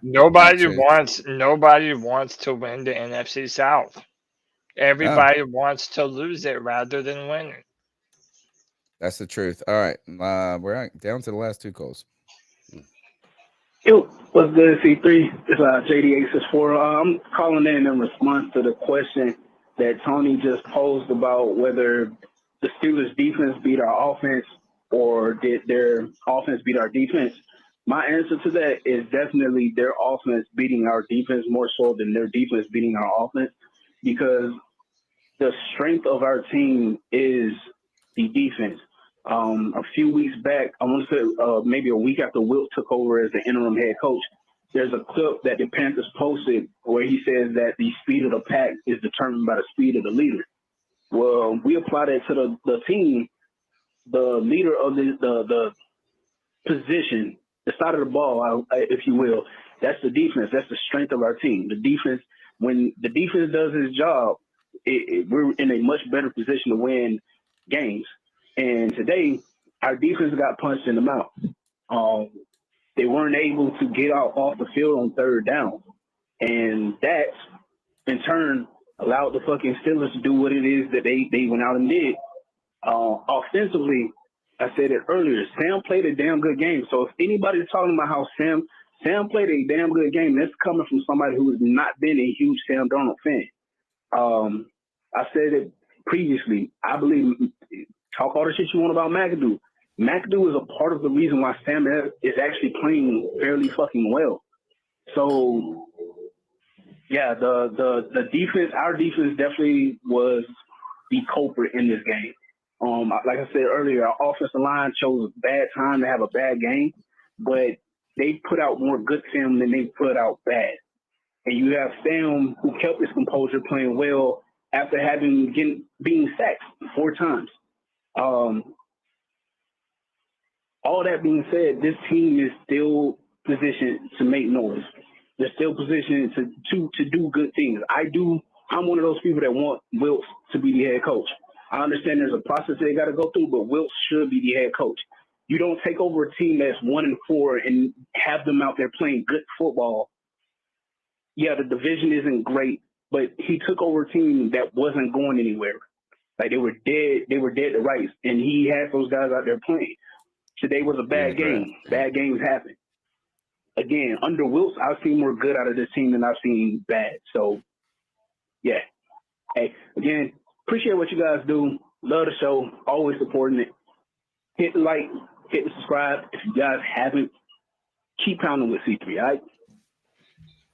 Nobody Actually, wants to win the NFC South. oh, Everybody wants to lose it rather than win it. that's the truth. All right, down to the last two calls. Yo, what's good, C3? It's JD864. I'm calling in response to the question that Tony just posed about whether the Steelers' defense beat our offense or did their offense beat our defense. My answer to that is definitely their offense beating our defense more so than their defense beating our offense because the strength of our team is the defense. A few weeks back, I want to say maybe a week after Wilt took over as the interim head coach, there's a clip that the Panthers posted where he says that the speed of the pack is determined by the speed of the leader. Well, we apply that to the team. The leader of the position, the side of the ball, if you will, that's the defense. That's the strength of our team. The defense, when the defense does its job, we're in a much better position to win games. And today, our defense got punched in the mouth. They weren't able to get out off the field on third down. And that, in turn, allowed the fucking Steelers to do what it is that they went out and did. Offensively, I said it earlier, Sam played a damn good game. So if anybody's talking about how Sam played a damn good game, that's coming from somebody who has not been a huge Sam Darnold fan. I said it previously. I believe, talk all the shit you want about McAdoo. McAdoo is a part of the reason why Sam is actually playing fairly fucking well. So, yeah, the defense, our defense definitely was the culprit in this game. Like I said earlier, our offensive line chose a bad time to have a bad game, but they put out more good film than they put out bad. And you have Sam who kept his composure playing well after being sacked 4 times. All that being said, this team is still positioned to make noise. They're still positioned to do good things. I'm one of those people that want Wilts to be the head coach. I understand there's a process they got to go through, but Wilts should be the head coach. You don't take over a team that's 1-4 and have them out there playing good football. Yeah, the division isn't great, but he took over a team that wasn't going anywhere. Like they were dead to rights, and he had those guys out there playing. Today was a bad game. Bad games happen. Again, under Wilts, I've seen more good out of this team than I've seen bad. So, yeah. Hey, again, appreciate what you guys do. Love the show. Always supporting it. Hit the like, hit the subscribe. If you guys haven't, keep pounding with C3, all right?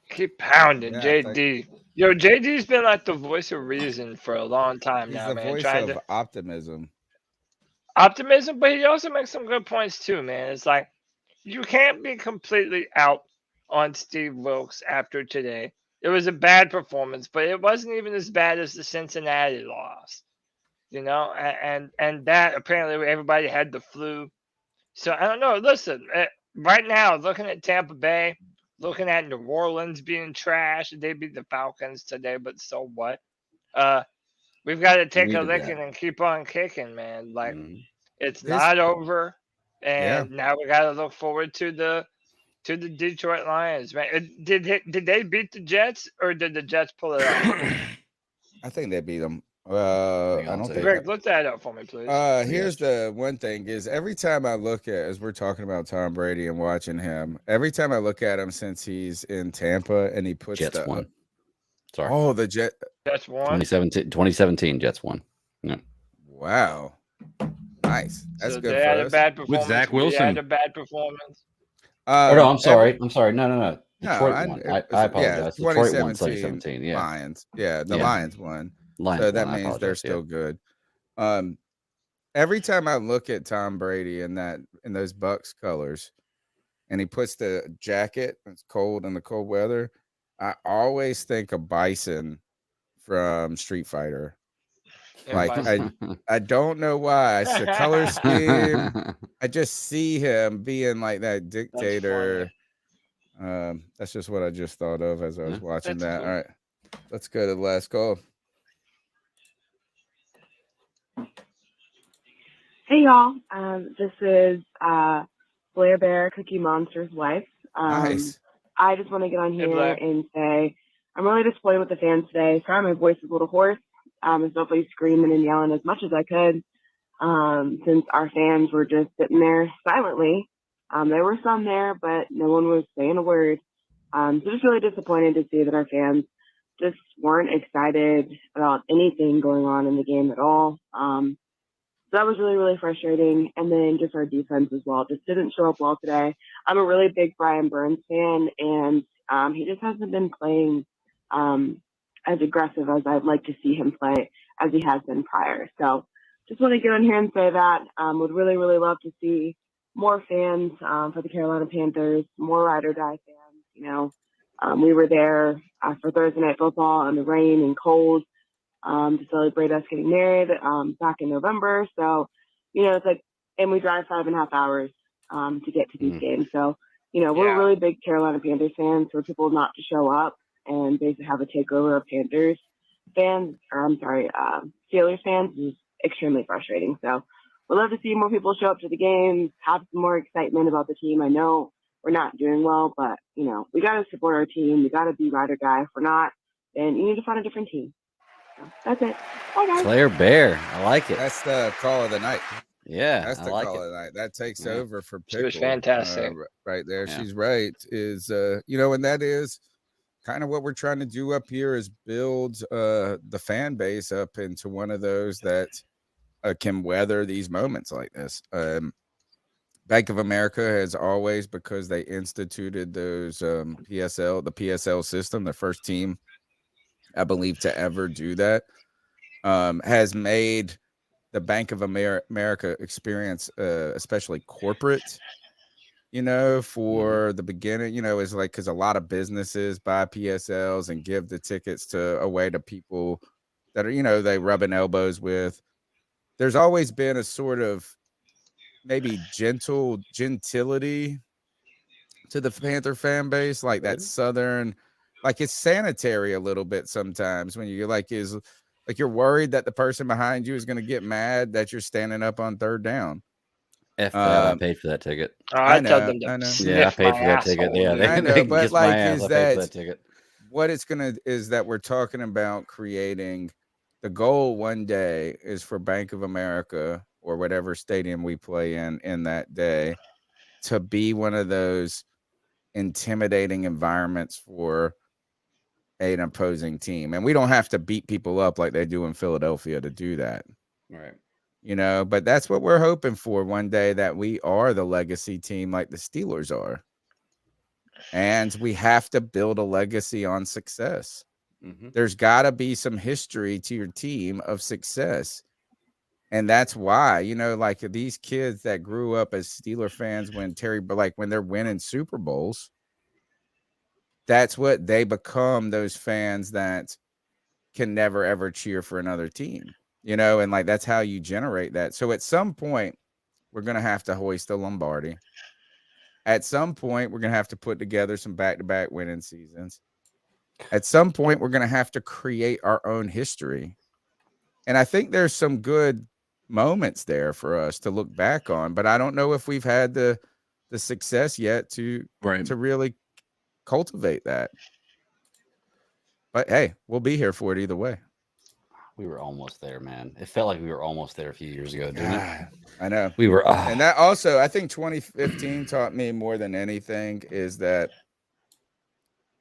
Keep pounding, Yeah, JD. Yo, JD's been like the voice of reason for a long time he's now, the man. voice Trying of to optimism. optimism, but he also makes some good points too, man. It's like you can't be completely out on Steve Wilkes after today. It was a bad performance, but it wasn't even as bad as the Cincinnati loss. You know, and that apparently everybody had the flu. So I don't know. Listen, right now, looking at Tampa Bay, looking at New Orleans being trash, they beat the Falcons today, but so what? Uh, we've got to We take a needed that. licking and keep on kicking, man. Like Mhm. it's His not over, yeah, and now we got to look forward to the Detroit Lions, man. Did they beat the Jets or did the Jets pull it off? I think they beat him. Hang I on a don't second. think. Greg, look that up for me, please. I Here's got you. the one thing is every time I look at as we're talking about Tom Brady and watching him, every time I look at him since he's in Tampa and he puts Jets the won. Sorry. the jet. Jets won. 2017 Jets won. Yeah. Wow, nice. That's So good they for had a us. bad With performance. Zach We had Wilson. a bad performance. Oh no, I'm Every sorry. I'm sorry. No, no, no. no, Detroit won. I yeah, apologize. Detroit won 2017 2017. Yeah. Lions. Yeah, the Yeah. Lions won. Lions So won. that I means they're apologize. Yeah. still good. Um, every time I look at Tom Brady in those Bucks colors, and he puts the jacket, it's cold in the cold weather, I always think of Bison from Street Fighter. And Like Bison. I don't know why. It's the color scheme. I just see him being like that That's funny. dictator. That's just what I just thought of as I Yeah. was watching That's that. All cool. right, let's go to the last call. Hey y'all, this is Blair Bear, Cookie Monster's wife. Nice. I just want to get on here and say I'm really disappointed with the fans today. Sorry, my voice is a little hoarse. I was definitely screaming and yelling as much as I could since our fans were just sitting there silently. There were some there, but no one was saying a word. So just really disappointed to see that our fans just weren't excited about anything going on in the game at all. So that was really, really frustrating. And then just our defense as well just didn't show up well today. I'm a really big Brian Burns fan, and he just hasn't been playing as aggressive as I'd like to see him play as he has been prior. So just want to get on here and say that. Would really, really love to see more fans for the Carolina Panthers, more ride or die fans. We were there for Thursday Night Football in the rain and cold to celebrate us getting married back in November. So, it's like, and we drive 5.5 hours to get to these games. So, we're really big Carolina Panthers fans. For people not to show up and basically have a takeover of Panthers fans, Steelers fans is extremely frustrating. So we'd love to see more people show up to the games, have some more excitement about the team. I know we're not doing well, but, we got to support our team. We got to be ride or die. If we're not, then you need to find a different team. So that's it. Bye, guys. Slayer Bear. I like it. That's the call of the night. Yeah, that's the call of the night. That takes over for Pickle. She was fantastic. Right there. Yeah. She's right. And that is kind of what we're trying to do up here is build the fan base up into one of those that can weather these moments like this. Bank of America has always, because they instituted those the PSL system, the first team, I believe, to ever do that, has made the Bank of America experience, especially corporate, for the beginning, is like, because a lot of businesses buy PSLs and give the tickets away to people that are, they rubbing elbows with. There's always been a sort of maybe gentility to the Panther fan base, like that Southern, like it's sanitary a little bit sometimes when you're like, you're worried that the person behind you is going to get mad that you're standing up on third down. F that, I paid for that ticket. I know. Yeah, I paid for that ticket. Yeah, I know, but like, is that ticket. What it's gonna is that we're talking about creating the goal one day is for Bank of America or whatever stadium we play in that day to be one of those intimidating environments for an opposing team. And we don't have to beat people up like they do in Philadelphia to do that. Right. But that's what we're hoping for one day, that we are the legacy team like the Steelers are. And we have to build a legacy on success. Mm-hmm. There's got to be some history to your team of success. And that's why, like these kids that grew up as Steeler fans when they're winning Super Bowls, that's what they become, those fans that can never, ever cheer for another team, and like, that's how you generate that. So at some point, we're going to have to hoist the Lombardi. At some point, we're going to have to put together some back-to-back winning seasons. At some point, we're going to have to create our own history. And I think there's some good moments there for us to look back on, but I don't know if we've had the success yet to really cultivate that. But hey, we'll be here for it either way. We were almost there, man. It felt like we were almost there a few years ago, didn't it? I know. We were. And that also, I think 2015 taught me more than anything is that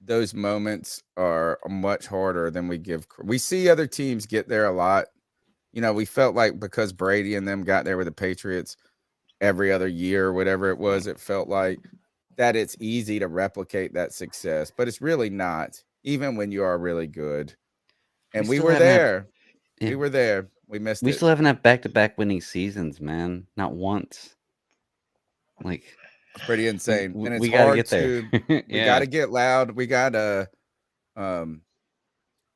those moments are much harder than we give. We see other teams get there a lot. We felt like because Brady and them got there with the Patriots every other year or whatever it was, it felt like that it's easy to replicate that success, but it's really not, even when you are really good. And we were there. We were there. We missed it. We still haven't had back-to-back winning seasons, man. Not once. Like, it's pretty insane. And it's we gotta hard get there. We got to get loud. We got to,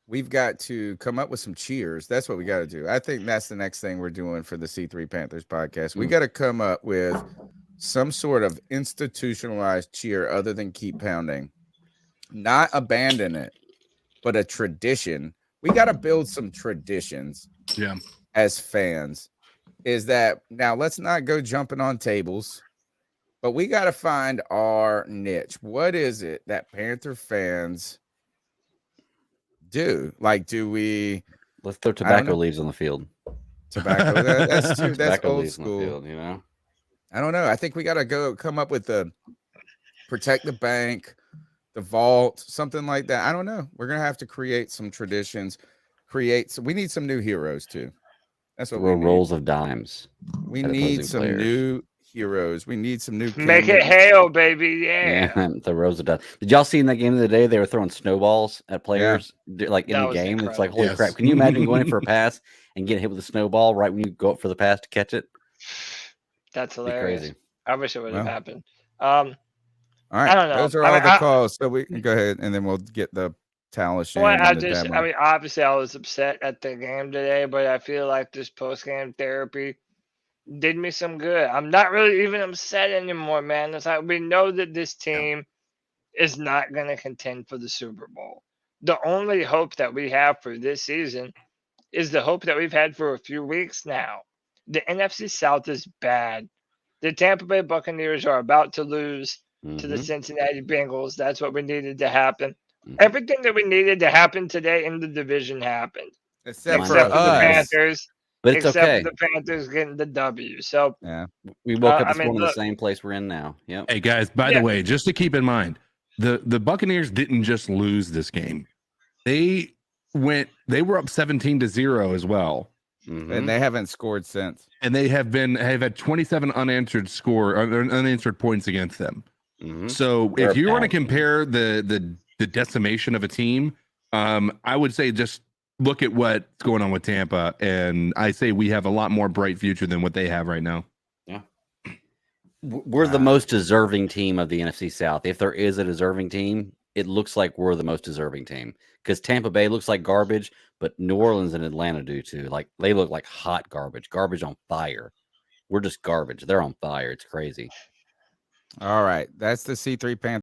we've got to come up with some cheers. That's what we got to do. I think that's the next thing we're doing for the C3 Panthers podcast. We got to come up with some sort of institutionalized cheer other than keep pounding. Not abandon it, but a tradition. We got to build some traditions as fans. Is that now let's not go jumping on tables. But we got to find our niche. What is it that Panther fans do? Like, do we? Let's throw tobacco leaves on the field. Tobacco. That's too. That's Tobacco old leaves on the school. field, you know. I don't know. I think we got to come up with the protect the bank, the vault, something like that. I don't know. We're gonna have to create some traditions. We need some new heroes too. That's what we need. Rolls of dimes. We need some new heroes. We need some new. Make it hail, baby! Yeah. The rows of dimes. Did y'all see in that game of the day? They were throwing snowballs at players, like in the game. Incredible. It's like, holy crap! Can you imagine going in for a pass and getting hit with a snowball right when you go up for the pass to catch it? That's hilarious. Crazy. I wish it would have happened. All right, I don't know. Those are all the calls. So we can go ahead and then we'll get the talent. Obviously, I was upset at the game today, but I feel like this post-game therapy did me some good. I'm not really even upset anymore, man. It's like we know that this team is not going to contend for the Super Bowl. The only hope that we have for this season is the hope that we've had for a few weeks now. The NFC South is bad. The Tampa Bay Buccaneers are about to lose to the Cincinnati Bengals. That's what we needed to happen. Everything that we needed to happen today in the division happened. Except for the Panthers. But it's okay. For the Panthers getting the W. So we woke up this morning in the same place we're in now. Yep. Hey guys, by the way, just to keep in mind, the Buccaneers didn't just lose this game. They were up 17-0 as well. And they haven't scored since. And they have had 27 unanswered points against them. So if you want to compare the decimation of a team, I would say just look at what's going on with Tampa, and I say we have a lot more bright future than what they have right now. Yeah, we're the most deserving team of the NFC South. If there is a deserving team, it looks like we're the most deserving team because Tampa Bay looks like garbage, but New Orleans and Atlanta do too. Like they look like hot garbage on fire. We're just garbage. They're on fire. It's crazy. All right, that's the C3 Panthers.